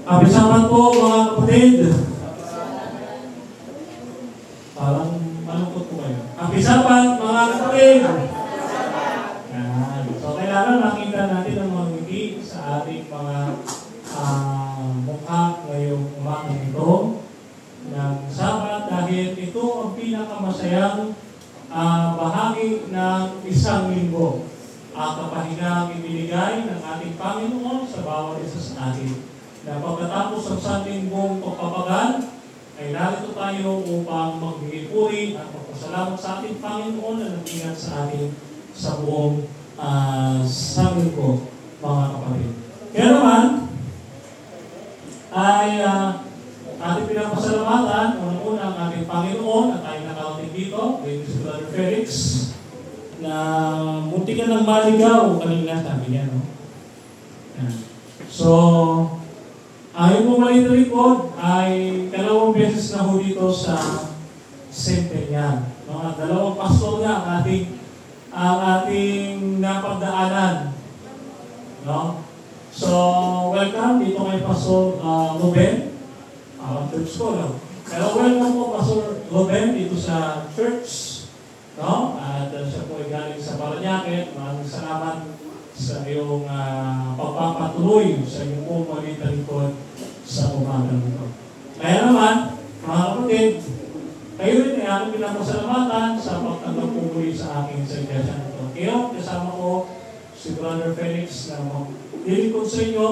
Kapisaman po mga kapatid. Parang malungkot po kayo. Kapisaman mga kapatid. So kailangan makita natin ang mga ngiti sa ating mga mukha ngayong umagang ito ng Sabat dahil ito ang pinakamasayang bahagi ng isang linggo. Kapahingang ibinigay ng ating Panginoon sa bawat isa sa atin. Na pagkatapos ng sanlinggong pagpapagal, ay narito tayo upang magbigay puri at magpasalamat sa ating Panginoon na nag-ingat sa atin sa buong sanlinggo, mga kapatid. Kaya naman, ay ating pinapasalamatan, unang-una ang ating Panginoon at tayo nakarating dito, with si Brother Felix, na munti ka ng maligaw kanina, sabi niya, no? So, yung pumalit record ay 2 beses na ho dito sa Centennial. Mga 2 pastor nga ang ating napagdaanan. No? So, welcome dito kay Pastor Ruben. Church ko, no? Pero welcome po, Pastor Ruben, dito sa church. No? At siya po ay galing sa Paranaque. Maraming salamat sa iyong pagpapatuloy sa iyong pumalit record sa umagang ito. Kaya naman, mga kapatid, kayo rin ay aking pinapasalamatan sa pagtanggap po muli sa akin sa iglesia nito. Kaya kasama ko si Brother Felix na maglilingkod sa inyo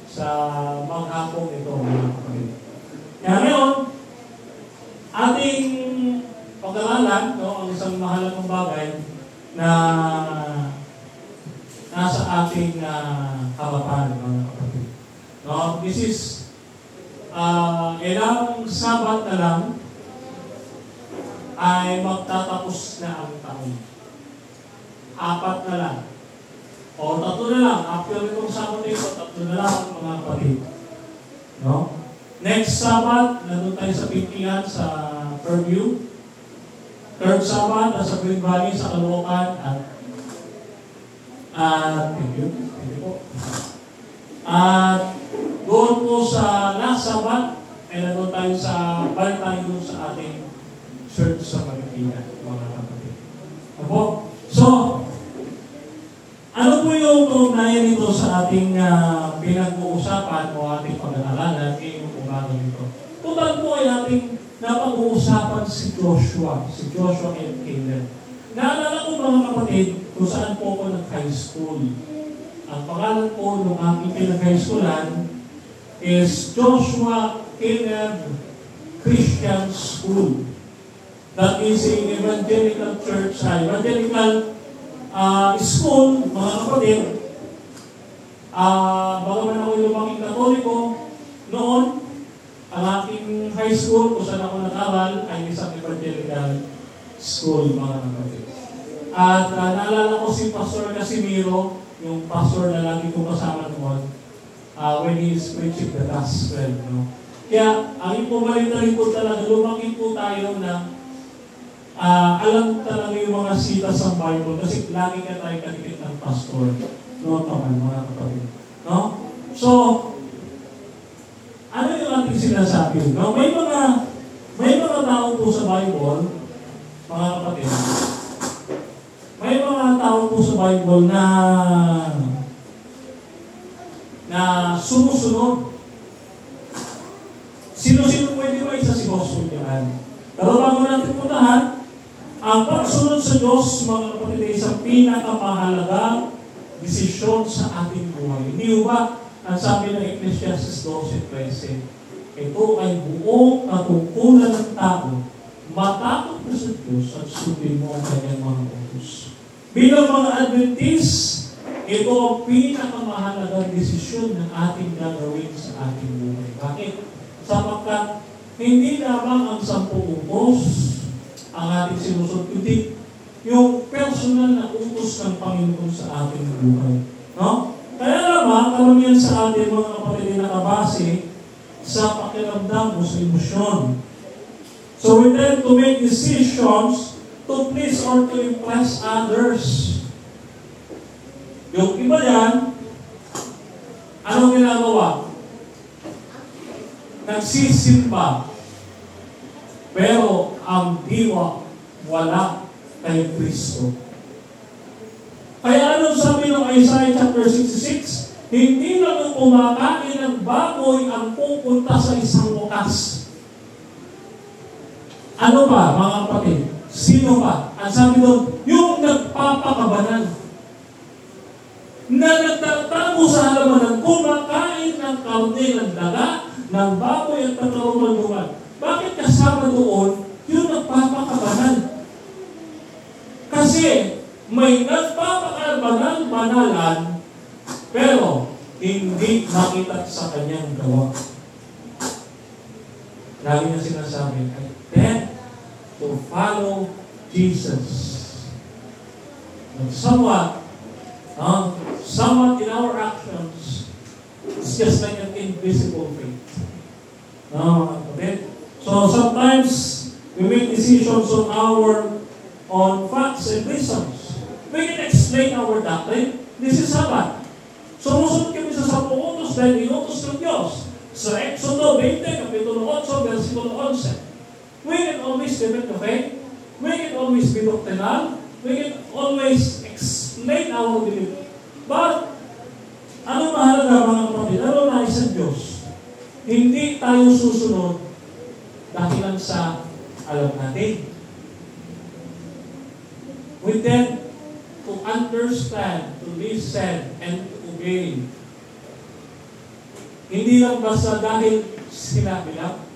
sa maghapong ito, mga kapatid. Kaya ngayon, ating pag-aralan, no, ang isang mahalagang bagay na nasa ating harapan, mga kapatid. No, this is ilang Sabat na lang ay magtatapos na ang taon. 4 na lang. O 3 na lang. After itong Sabat na ito, 3 na lang, mga kapatid. No? Next Sabat, nandun tayo sa Pintingan sa Fairview. 3rd Sabat, nasa Green Valley, sa Caloocan. Thank you. Thank you po. At doon po sa last Sabat, ay nandun tayo sa balik tayo sa ating church sa Pilipinas, mga kapatid. Apo? So, ano po yung kaugnayan nito sa ating pinag-uusapan o ating pag-aaralan ngayong umagang ito? Total po ay ating napag-uusapan si Joshua and Caleb. Naalala ko, mga kapatid, kung saan po ako nag-high school. Ang pangalan po ng aking pinag-high schoolan is Joshua Caleb Christian School. That is an evangelical church, evangelical school, mga kapatid. Bagaman ako lumaki Katoliko, noon, ang aking high school, kung saan ako nag-aral, ay isang evangelical school, mga kapatid. At naalala ko si Pastor Casimiro, yung pastor na lagi ko kasama noon, when he is preaching the gospel. No? Kaya, ang pumalit na rin po talaga, lumaki po tayo na alam talaga yung mga sitas ng Bible kasi lagi ka tayo kadikit ng pastor. No, naman, mga kapatid. No? So, ano yung ating sinasabi? No? May mga tao po sa Bible, mga kapatid, may mga tao po sa Bible na sumusunod. Sino-sino pwede ba isa si Joshua yan? Pero bago natin puntahan, ang pagsunod sa Diyos, mga kapatid, ay isang pinakamahalagang desisyon sa ating buhay. Hindi ba ang sabi ng Ecclesiastes 12:13, ito ay buong katungkulan ng tao, matakot na sa Diyos at sundin mo ang kanyang mga utos. Bilang mga Adventist, ito ang pinakamahalagang desisyon na ating gagawin sa ating buhay. Bakit? Sapagkat hindi lamang ang 10 utos ang ating sinusunod, kundi yung personal na utos ng Panginoon sa ating buhay. No? Kaya naman, karamihan sa ating mga kapatid ay nakabase sa pakiramdam o sa emosyon. So we tend to make decisions to please or to impress others. Yung iba yan, anong ginagawa? nagsisimba, pero ang diwa wala kay Kristo. Kaya anong sabi ng Isaiah chapter 66? Hindi lang kumakain ng baboy ang pupunta sa isang wakas. Ano ba, mga kapatid? Sino ba? Ang sabi doon, yung nagpapakabanan. Na nagtatago sa halamanan, kumakain ng karne ng daga, ng baboy at pagkarumaluan. Bakit kasama doon yung nagpapakabanan? Kasi may nagpapakabanalan, pero hindi makita sa kanyang gawa. Lagi na sinasabi, I tend to follow Jesus. And somewhat in our actions, it's just like an invisible faith. So sometimes we make decisions on facts and reasons. We can explain our doctrine. This is Sabbath. Sumusunod kami sa 10 utos dahil inutos ng Diyos. Sa Exodo 20, Kapitulo 8, versikulo 11. We can always defend the faith. We can always be doctrinal. We can always explain our belief. But, ano mahalaga mga kapatid? Ano nais ang Diyos? Hindi tayo susunod dahilan sa alam natin. We tend to understand, to listen, and to obey. Hindi lang basta dahil sinabi lang.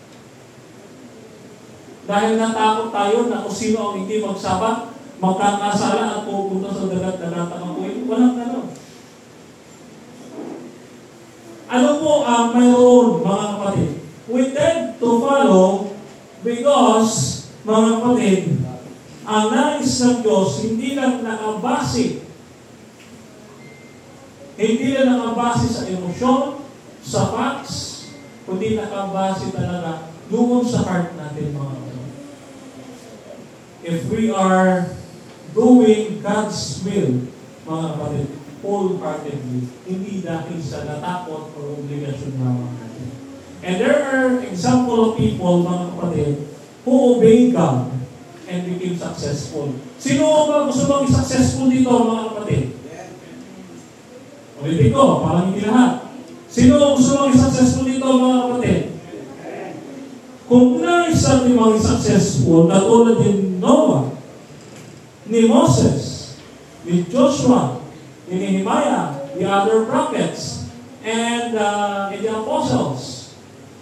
Dahil natakot tayo na kung sino ang hindi magsabat, magkakasala at pupunta sa dagat-dagat ang apoy. Walang gano'n. Ano po ang mayroon, mga kapatid? We tend to follow because, mga kapatid, ang nais ng Diyos hindi lang nakabase sa emosyon, sa facts, kundi nakabase talaga doon sa heart natin, mga kapatid. If we are doing God's will, mga kapatid, wholeheartedly, hindi dahil sa natakot o obligasyon naman natin. And there are example of people, mga kapatid, who obey God and became successful. Sino ba gusto bang successful dito, mga kapatid? Ulitin ko, parang hindi lahat. Sino gusto bang successful dito, mga kapatid? Kung nais natin maging successful, katulad ni Noah, ni Moses, ni Joshua, ni Nehemiah, the other prophets, and the apostles,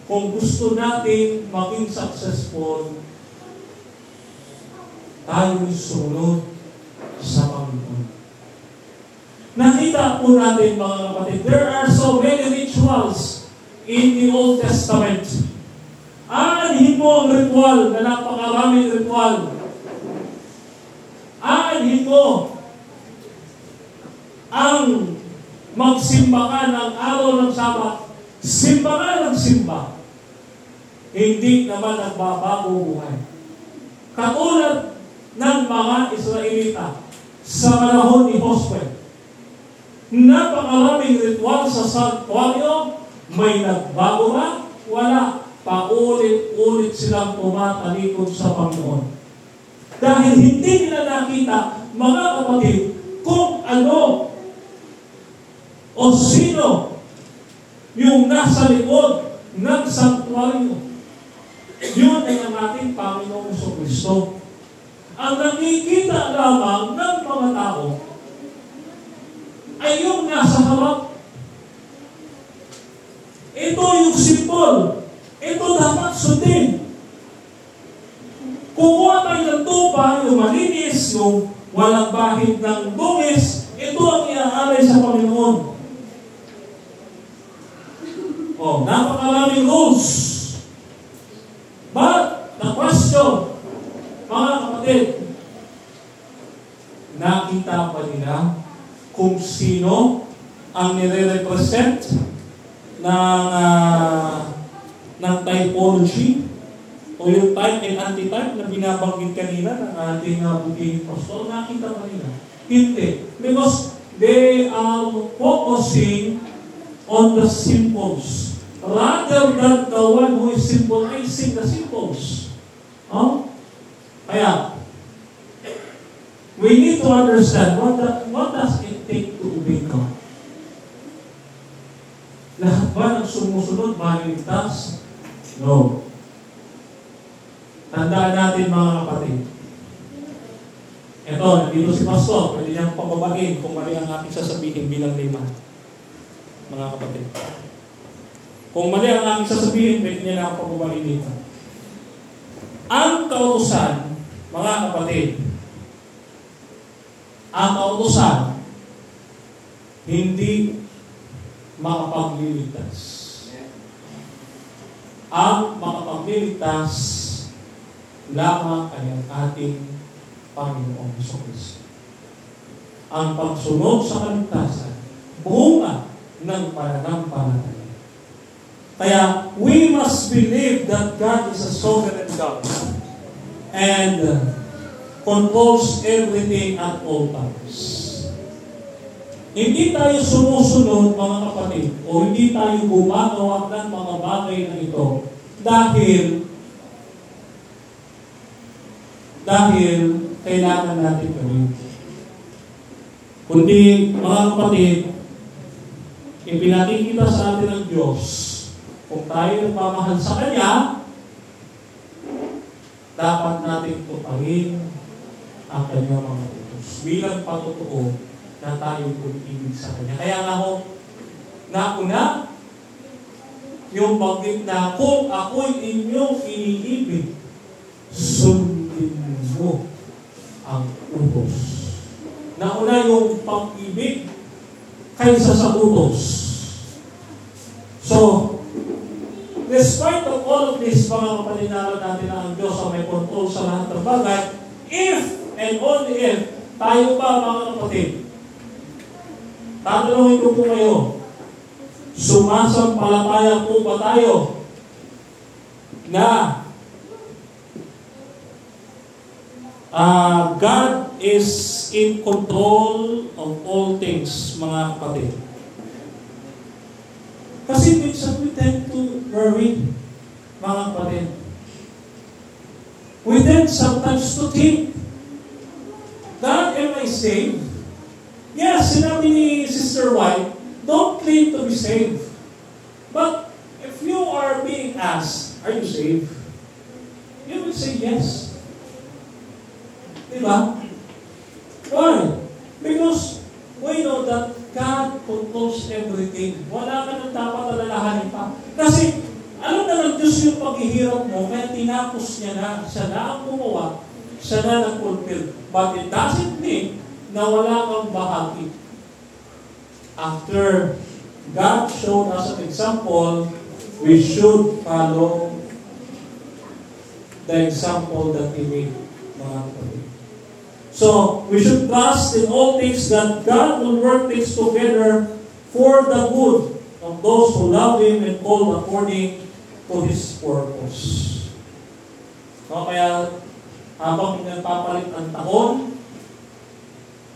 kung gusto natin maging successful, tayo'y sumunod sa Panginoon. Nakita po natin, mga kapatid, there are so many rituals in the Old Testament. Aanhin mo ang ritual na napakaraming ritual. Aanhin mo ang magsimba ka ng araw ng Sabat. Simba ka ng simba. Hindi naman nagbabago buhay. Katulad ng mga Israelita sa panahon ni Josue. Napakaraming ritual sa santuaryo. May nagbago ba? Wala. Paulit-ulit silang tumatalikod sa Panginoon. Dahil hindi nila nakita, mga kapatid, kung ano o sino yung nasa likod ng santuaryo. Yun ay ang ating Panginoong Jesucristo. Ang nakikita lamang ng mga tao ay yung nasa harap. Ito yung symbol. Ito dapat sundin. Kukuha tayo ng tupa, yung malinis, yung walang bahid ng dungis, ito ang iaalay sa Panginoon. Napakaraming rules. But, the question, mga kapatid, nakita pa nila kung sino ang nire-represent ng typology o yung type and anti-type na binabanggit kanina ng ating butihing pastor? Nakita pa nila? Hindi. Because they are focusing on the symbols. rather than the one who is symbolizing the symbols. Kaya, we need to understand what does it take to obey God? Lahat ba ng sumusunod maliligtas? No. Tandaan natin mga kapatid. Ito, nandito si Pastor. Pwede niyang pababain kung mali ang aking sasabihin bilang lima. Mga kapatid. Kung mali ang aking sasabihin, pwede niya lang pababain dito. Ang kautusan, mga kapatid, ang kautusan, hindi makapagliligtas. Ang makapagliligtas lamang ay ang ating Panginoong Jesucristo. Ang pagsunod sa kaligtasan, bunga ng pananampalataya. Kaya, we must believe that God is a sovereign God and controls everything at all times. Hindi tayo sumusunod, mga kapatid, o hindi tayo gumagawa ng mga bagay na ito dahil kailangan natin gawin. Kundi, mga kapatid, ipinakikita sa atin ng Diyos, kung tayo nagmamahal sa Kanya, dapat natin tuparin ang Kanyang mga utos bilang patutuo na tayo pag-ibig sa Kanya. Kaya nga ho, nauna, yung pag-ibig na kung ako'y inyong iniibig, sundin mo ang utos. Nauna yung pag-ibig kaysa sa utos. So, despite of all of this, mga kapatid, natin na ang Diyos ang may control sa lahat ng bagay, if and only if, tayo ba, mga kapatid, tatanungin ko po kayo, sumasampalataya po ba tayo na God is in control of all things, mga kapatid? Kasi minsan we tend to worry, mga kapatid. We tend sometimes to think, God, am I saved? Yes, sinabi ni Sister White, don't claim to be saved. But if you are being asked, are you saved? You will say yes. Diba? Why? Because we know that God controls everything. Wala ka nang dapat alalahanin pa. Kasi, alam na ng Diyos yung paghihirap mo, kaya tinapos niya na, siya na ang gumawa, siya na nag-fulfill. But it doesn't mean na wala kang bahagi. After God showed us an example, we should follow the example that He made, mga kapatid. So, we should trust in all things that God will work things together for the good of those who love Him and called according to His purpose. So, kaya, habang nagpapalit ang taon,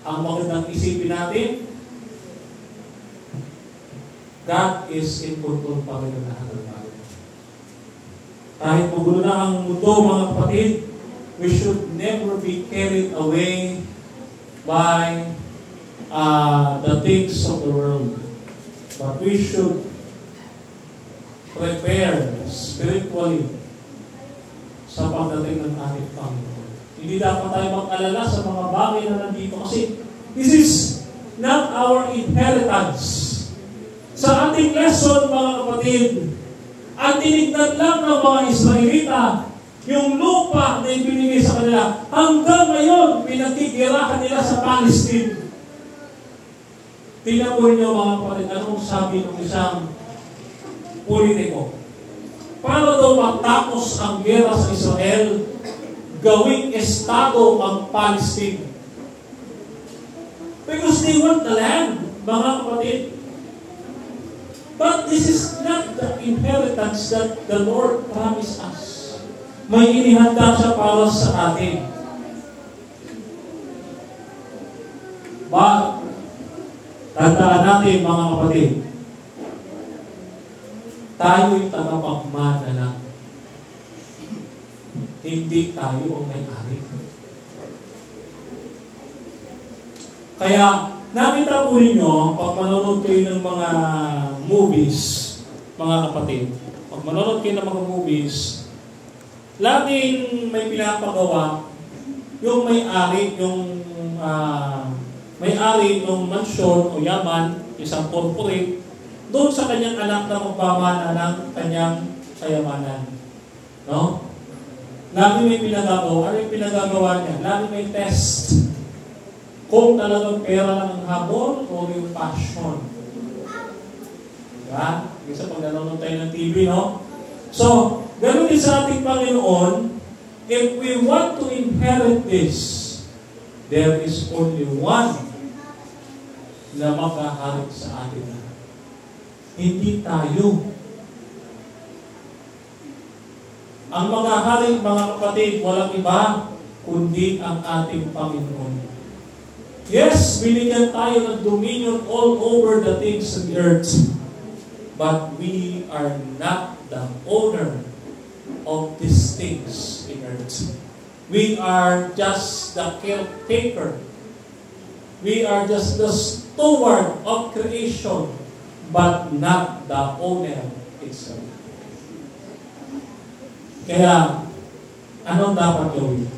ang magandang isipin natin, God is in control pa rin ng lahat ng bagay. Kahit magulo na ang mundo, mga kapatid, we should never be carried away by the things of the world. But we should prepare spiritually sa pagdating ng ating Panginoon. Hindi dapat tayo mag-alala sa mga bagay na nandito kasi this is not our inheritance. Sa ating lesson, mga kapatid, ang tinignan lang ng mga Israelita, yung lupa na ibinigay sa kanila, hanggang ngayon, pinagkikirahan nila sa Palestine. Tingnan po ninyo, mga kapatid, anong sabi ng isang politiko? Para daw matapos ang gera sa Israel, gawing estado ang Palestine. Because they want the land, mga kapatid. But this is not the inheritance that the Lord promised us. May inihanda siya para sa atin. Tandaan natin, mga kapatid, Tayo'y tagapagmana lang. Hindi tayo ang may-ari. Kaya, nakita po ninyo, pag manonood kayo ng mga movies, mga kapatid, pag manonood kayo ng mga movies, laging may pinapagawa yung may-ari, may-ari ng mansyon o yaman, isang corporate, doon sa kanyang anak na magpamana ng kanyang kayamanan. No? Lagi may pinagagawa. Ano yung pinagagawa niya? Lagi may test. Kung talagang pera lang ang habol o yung passion. Diba? Kasi pag nanonood tayo ng TV, no? So, ganun din sa ating Panginoon, if we want to inherit this, there is only one na makaharit sa atin. Hindi tayo. Ang maghaharing mga kapatid, walang iba, kundi ang ating Panginoon. Yes, binigyan tayo ng dominion all over the things of the earth. But we are not the owner of these things in earth. We are just the caretaker. We are just the steward of creation, but not the owner itself. Kaya, anong dapat gawin?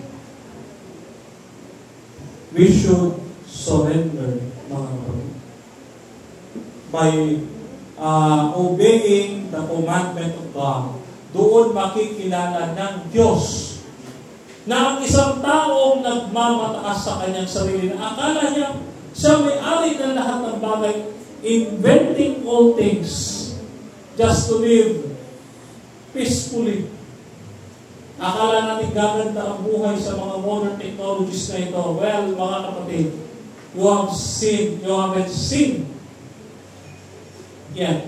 We should surrender, mga kapatid. By obeying the commandment of God, doon makikilala ng Diyos na ang isang taong nagmamataas sa kanyang sarili na akala niya siya may-ari ng lahat ng bagay, inventing all things just to live peacefully. Akala natin gaganda ang buhay sa mga modern technologies na ito. Well, mga kapatid, you haven't seen yet.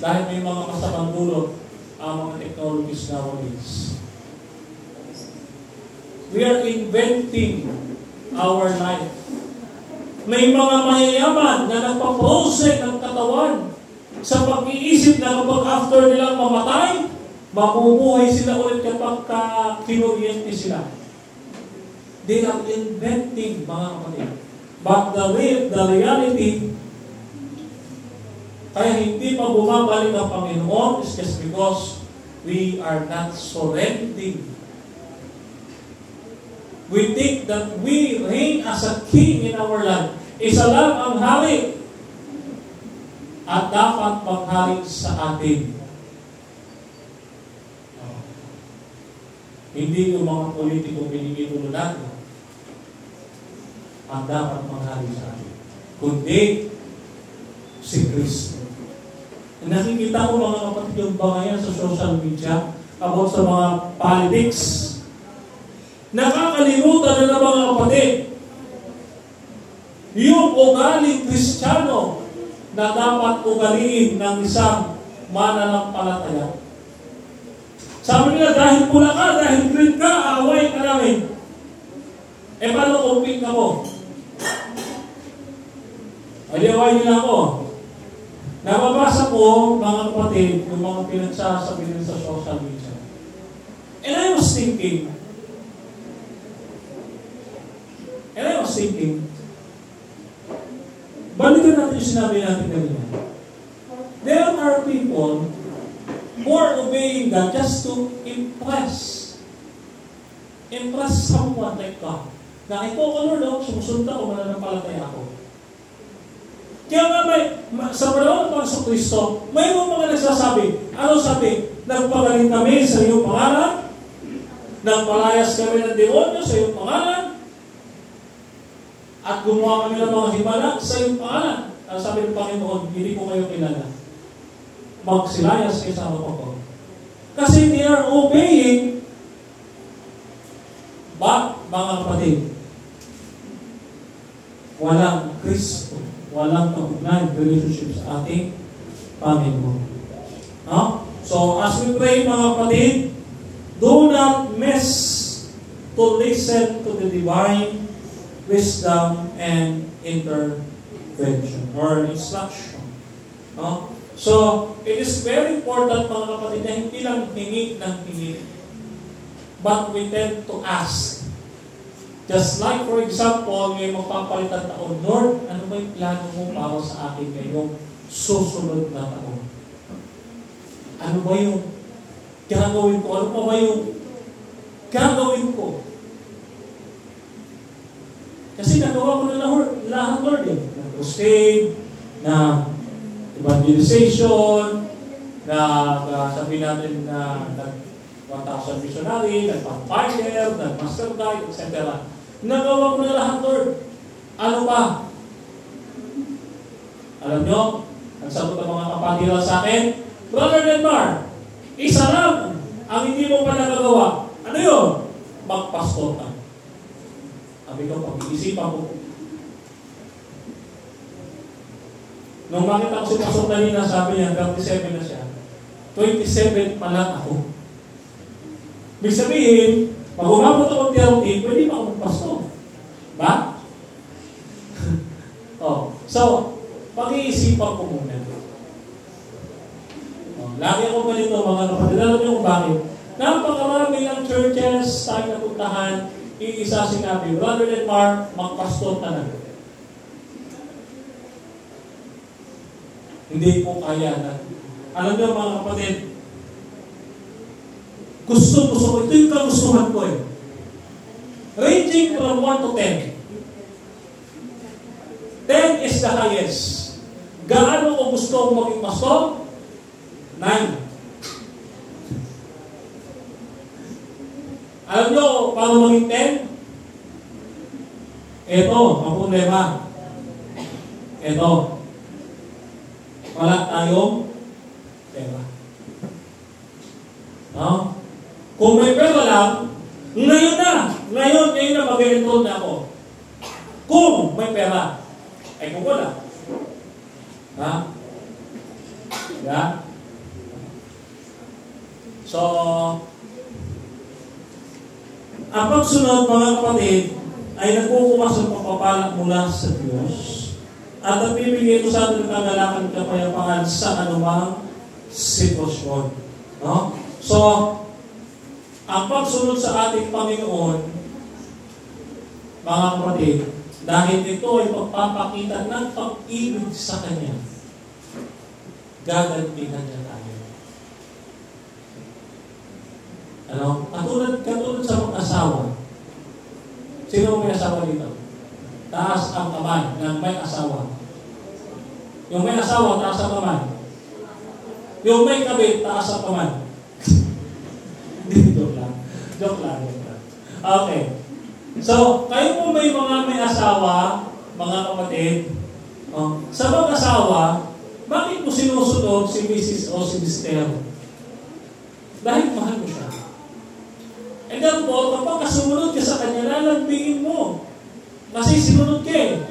Dahil may mga masamang dulot ang mga technologies nowadays. We are inventing our life. May mga mayayaman na nagpa-project ng katawan sa pag-iisip na kapag after nilang mamatay, mabubuhay sila ulit kapag kinuryente sila. They are inventing, mga kapatid. But the reality, kaya hindi pa bumabalik ang Panginoon is just because we are not surrendering. We think that we reign as a king in our life. Isa lang ang hari at dapat maghari sa atin. Hindi yung mga politikong binibigulo natin ang dapat maghari sa atin, kundi si Kristo. Nakikita ko, mga kapatid, yung bangayan sa social media about sa mga politics. Nakakalimutan na ng mga kapatid yung ugaling Kristiyano na dapat ugaliin ng isang mananampalataya. Sabi nila, dahil pula ka, dahil green ka, away ka namin. Eh, paano kung pink ako? Ay, away nila ako. Nababasa ko, mga kapatid, yung mga pinagsasabi nila sa social media. And I was thinking, balikan natin yung sinabi natin kanina. There are people who are obeying God just to impress someone like God. Na ito ko, Lord, sumusunod ako, mananampalataya ako. Kaya nga sa panahon ng Panginoon Kristo, mayroong mga nagsasabi. Ano sabi? Nagpagaling kami sa iyong pangalan, nagpalayas kami ng demonyo sa iyong pangalan, at gumawa kami ng mga himala sa iyong pangalan. Ang sabi ng Panginoon, hindi ko kayo kilala. Magsilayas kayo sa ako. Kasi they are obeying, but, mga kapatid, walang Kristo, walang kaugnayan relationship sa ating Panginoon. No? So, as we pray, mga kapatid, do not miss to listen to the divine wisdom and intervention or instruction. No? So, it is very important mga kapatid na hindi lang hingi ng hingi. But we tend to ask. Just like, for example, may magpapalitan taon, Lord, ano ba yung plano mo para sa akin ngayong susunod na taon? Ano ba yung gagawin ko? Ano pa ba yung gagawin ko? Kasi nagawa ko na lahat, Lord, eh. Na-crusade, na evangelization, na sabihin natin na 1,000 missionary, nagpang-fighter, nag-master guide, etc. Nagawa ko na lahat, Lord. Ano pa? Alam nyo, ang sagot ng mga kapatid sa akin, Brother Denmar, isa lang ang hindi mo pa nagagawa. Ano yun? Magpastor ka. Sabi ko, pag-iisipan ko. Nung makita ko si Pastor kanina, sabi niya, 37 na siya. 27 pa lang ako. Ibig sabihin, pag umabot ako ng 30, pwede pa ako magpastor. Ba? So, pag-iisipan ko muna. Lagi ako ganito, mga kapatid. Alam niyo kung bakit? Napakarami ng churches tayo napuntahan, iisa sinabi, Brother Denmar, magpastor ka na. Hindi po kaya na. Alam niyo mga kapatid, gusto ko. Ito yung kagustuhan ko eh. Ranging from 1 to 10. 10 is the highest. Gaano ko gusto kong maging pastor? 9. Alam niyo, paano maging 10? Ito, ang problema. Ito. Wala tayong pera. No? Kung may pera lang, ngayon na mag-enroll na ako. Kung may pera. Ay kung wala. Ha? Yeah? So, ang pagsunod mga kapatid ay nagkukuha sa pagpapala mula sa Diyos at nagbibigay ito sa atin ng kagalakan at kapayapaan sa anumang sitwasyon. No? So, ang pagsunod sa ating Panginoon, mga kapatid, dahil ito ay pagpapakita ng pag-ibig sa Kanya, gagantihan niya tayo. Ano? Katulad sa mag-asawa. Sino may asawa dito? Taas ang kamay ng may asawa. Yung may asawa, taas ang kamay. Yung may kabit, taas ang kamay. Joke lang. Okay. So, kayo po may may asawa, mga kapatid, sa mag-asawa, bakit mo sinusunod si Mrs. o si Mr.? Dahil mahal mo siya. And therefore, kapag kasunod ka sa kanya, lalambingin mo. Kasi sinunod ka eh.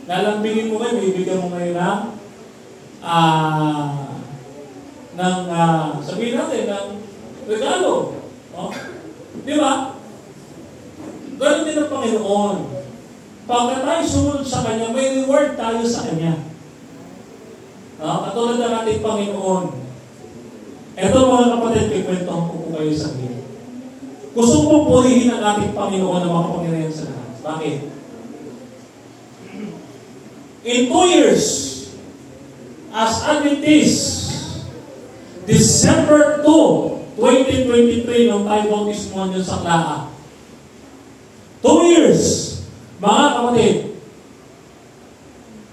Lalambingin mo kayo, bibigyan mo kayo sabihin natin, ng regalo. Di ba? Ganun din ang Panginoon. Pag tayo sumunod sa Kanya, may reward tayo sa Kanya. Katulad ng ating Panginoon. Ito mga kapatid, kikwentohan ko po kayo sa akin. Gusto ko purihin ang ating Panginoon na makapangyarihan sa lahat. Bakit? In 2 years, as Adventist, December 2, 2023, nung tayo bautismo dyan sa Klaa. 2 years, mga kapatid,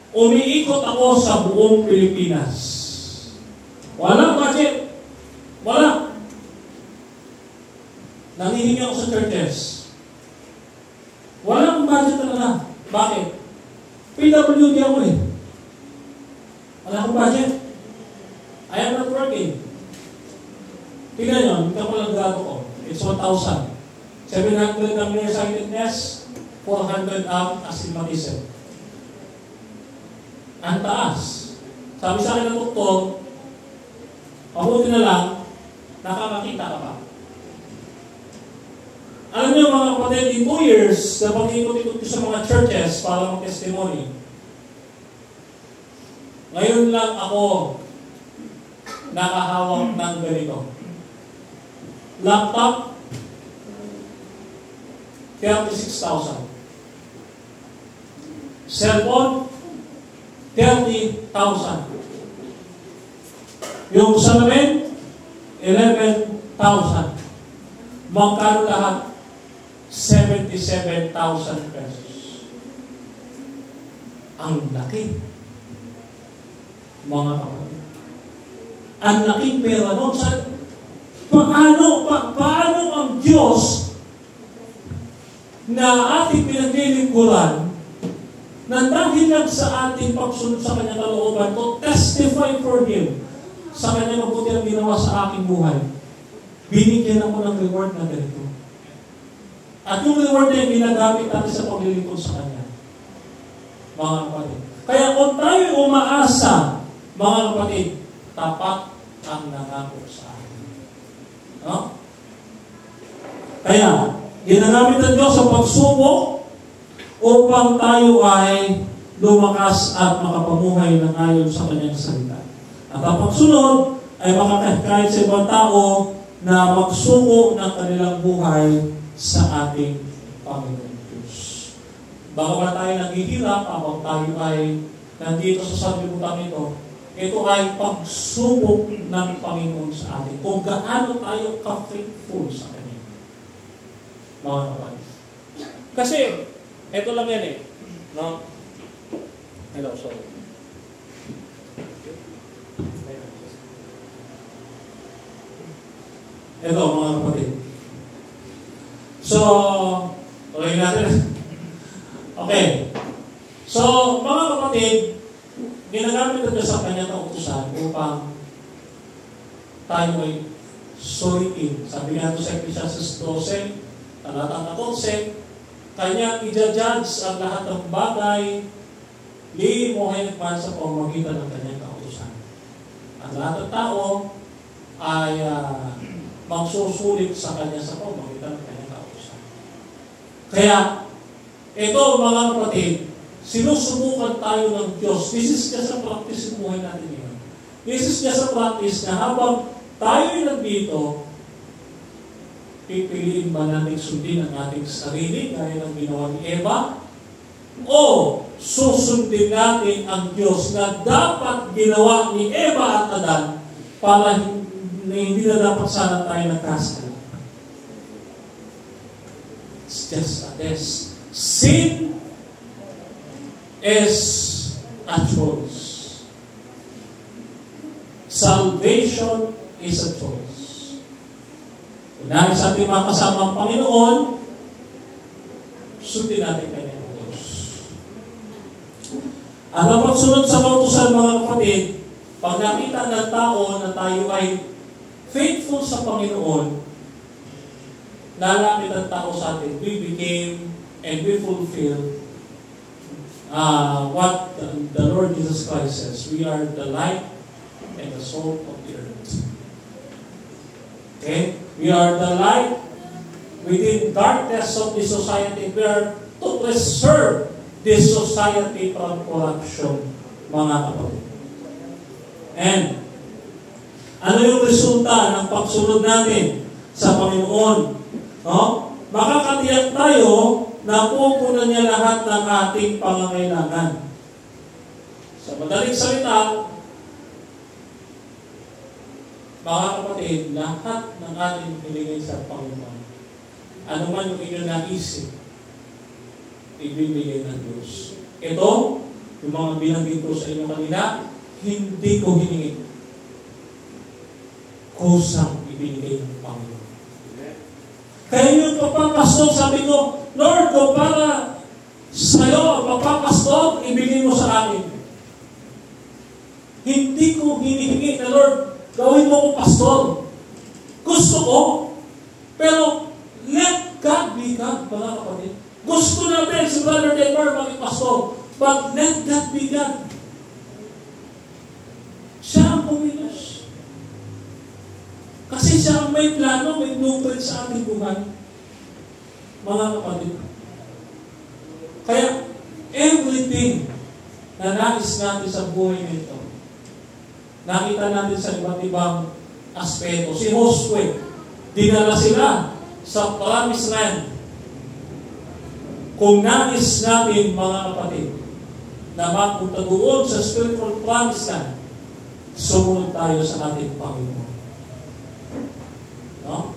umiikot ako sa buong Pilipinas. Walang budget. Wala. Nangihingi ako sa churches. Walang budget talaga. Bakit? PWD ako eh. Wala akong budget. I am not working. Tingnan nyo, ito ko lang grado ko. It's 1,000. 700 ang nearsightedness, 400 ang astigmatism. Ang taas. Sabi sa akin ng doktor, mabuti na lang, nakakakita ka pa. Alam niyo mga kapatid, in 2 years, na pag-ikot-ikot ko sa mga churches para mag-testimony, ngayon lang ako nakahawak ng ganito? Laptop, 36,000. Cellphone, 30,000. Yung salamin, 11,000. Magkano lahat? 77,000 pesos. Ang laki. Mga kapatid. Ang laking pera nun. Paano ang Diyos na ating pinaglilingkuran na dahil lang sa ating pagsunod sa kanyang kalooban to testify for Him sa kanyang mabuti ang ginawa sa aking buhay, binigyan ako ng reward na ganito. At yung reward na yung ginagamit natin sa paglilingkod sa Kanya. Mga kapatid. Kaya kung tayo umaasa, mga kapatid, tapat ang nangako sa atin. No? Kaya, ginagamit ng Diyos sa pagsubok upang tayo ay lumakas at makapamuhay ng ayon sa Kanyang salita. At ang pagsunod ay makakahit sa ibang tao na magsuko ng kanilang buhay sa ating Panginoon Diyos. Baka tayo naghihirap habang tayo ay nandito sa sanlibutan ito ay pagsubok ng Panginoon sa atin. Kung gaano tayo ka-faithful sa Kanya. Mga kapatid. Kasi, ito lang yan eh. No? Hello, sorry. Ito, mga kapatid. So, tuloy natin. Okay. So, mga kapatid, ginagamit ito sa kanyang kautusan upang tayo ay suriin. Sabi nga ito sa Ecclesiastes 12, talatang 14, kanyang i-judge ang lahat ng bagay, di mo hinagman sa pamamagitan ng kanyang kautusan. Ang lahat ng tao ay magsusulit sa kanya sa pamamagitan ng kanyang kautusan. Kaya, ito mga kapatid, sinusubukan tayo ng Diyos. This is just a practice sa buhay natin ngayon. This is just a practice na habang tayo ay nandito, pipiliin ba natin sundin ang ating sarili gaya ng ginawa ni Eva? O susundin natin ang Diyos na dapat ginawa ni Eva at Adan para hindi na dapat sana tayo nagkasala? It's just a test. Sin is a choice. Salvation is a choice. Unahin sa ating mga kasamang Panginoon, sundin natin kanyang Diyos. At ang pagsunod sa kautusan, mga kapatid, pag nakita ng tao na tayo ay faithful sa Panginoon, lalapit ang tao sa atin, we became and we fulfill what the Lord Jesus Christ says. We are the light and the salt of the earth. Okay? We are the light within darkness of this society. We are to preserve this society from corruption, mga kapatid. And ano yung resulta ng pagsunod natin sa Panginoon? No? Makakatiyak tayo na pupunan niya lahat ng ating pangangailangan. Sa madaling salita, mga kapatid, lahat ng ating binigay sa Panginoon, ano man yung inyong naisip, ibibigay ng Diyos. Ito, yung mga binanggit ko sa inyo kanina, hindi ko hiningi. Kusang ibinigay ng Panginoon. Kaya yung papapastog, sabi ko, Lord, ko para sa'yo, papapastog, ibigay mo sa akin. Hindi ko hinihingi na, Lord, gawin mo ko pastor. Gusto ko, pero let God be God, mga kapatid. Gusto natin si Brother Denver maging pastor, but let God be God. Siya ang pumilos. Kasi siya ang may plano, may blueprint sa ating buhay. Mga kapatid. Kaya, everything na nais natin sa buhay nito, nakita natin sa iba't ibang aspeto. Si Josue, dinala sila sa Promised Land. Kung nais natin, mga kapatid, na mapunta doon sa spiritual Promised Land, sumunod tayo sa ating Panginoon. No?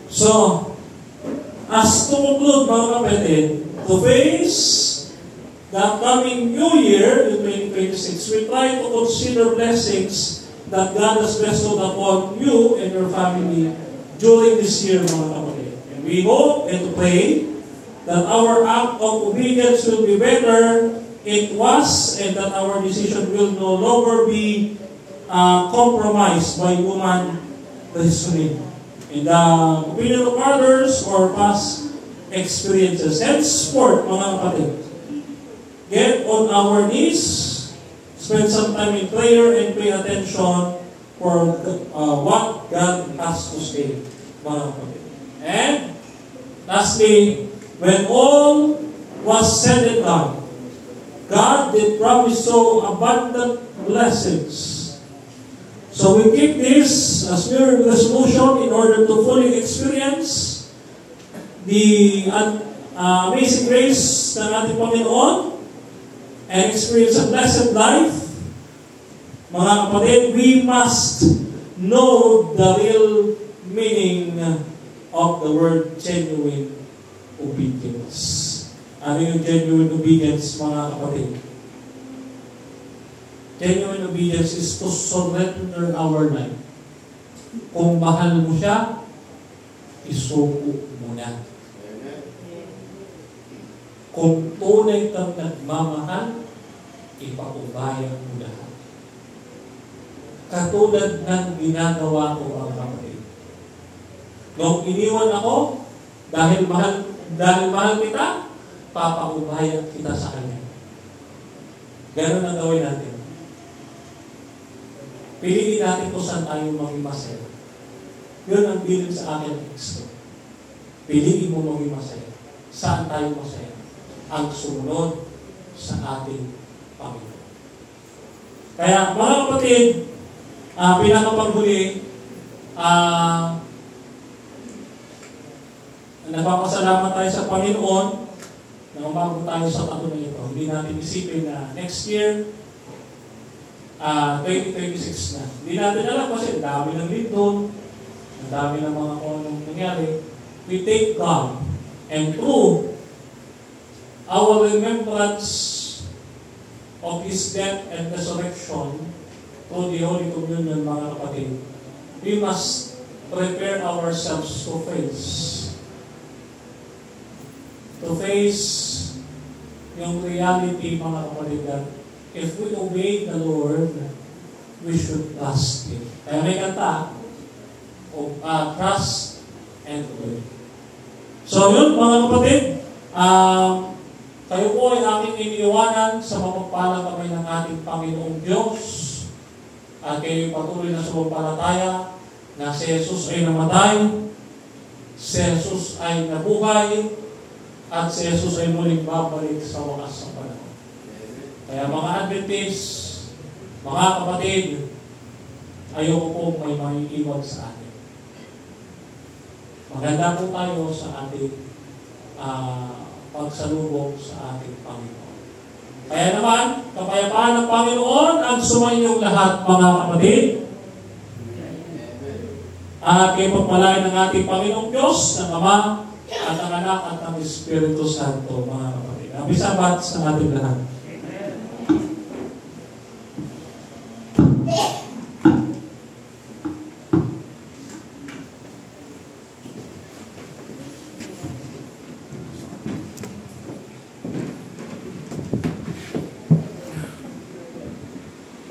So, as to conclude, mga kapatid, to face the coming new year in 2026, we try to consider blessings that God has bestowed upon you and your family during this year, mga kapatid. And we hope and pray that our act of obedience will be better it was, and that our decision will no longer be compromised by human reasoning in the opinion of others or past experiences. Henceforth, mga kapatid, get on our knees, spend some time in prayer, and pay attention for what God has to say, mga kapatid. And lastly, when all was said and done, God did promise so abundant blessings. So we keep this as mere resolution in order to fully experience the amazing grace ng ating Panginoon and experience a blessed life. Mga kapatid, we must know the real meaning of the word genuine obedience. Ano yung genuine obedience, mga kapatid? Genuine obedience is to surrender our life. Kung mahal mo siya, isuko mo na. Kung tunay kang nagmamahal, ipaubaya mo lahat. Katulad ng ginagawa ko, mga kapatid. Nung iniwan ako, dahil mahal kita, papaubaya kita sa Kanya. Ganun ang gawin natin. Piliin natin kung saan tayo maging masaya. Yun ang bilin sa akin ng Kristo. Piliin mo maging masaya. Saan tayo masaya? Ang sumunod sa ating Panginoon. Kaya, mga kapatid, pinakapaghuli, nagpapasalamat tayo sa Panginoon na umago tayo sa taon na ito. Hindi natin isipin na next year, 2026 na. Hindi natin alam kasi dami ng lindon, ang dami ng mga kung anong nangyari. We thank God. And through our remembrance of His death and resurrection through the Holy Communion, mga kapatid, we must prepare ourselves to face yung reality, mga kapatid, that if we obey the Lord, we should trust Him. Kaya may kanta, trust and obey. So yun, mga kapatid, kayo po ay aking iniiwanan sa mapagpalang kamay ng ating Panginoong Diyos. At kayo patuloy na sumampalataya na si Jesus ay namatay, si Jesus ay nabuhay, at si Jesus ay muling babalik sa wakas ng panahon. Kaya mga Adventist, mga kapatid, ayoko po may maiiwan sa atin. Maganda po tayo sa ating pagsalubong sa ating Panginoon. Kaya naman, kapayapaan ng Panginoon ang sumayinyong lahat, mga kapatid. At kayo pagpalain ng ating Panginoong Diyos, ng Ama, at ang Anak at ang Espiritu Santo, mga kapatid. Happy Sabbath sa ating lahat.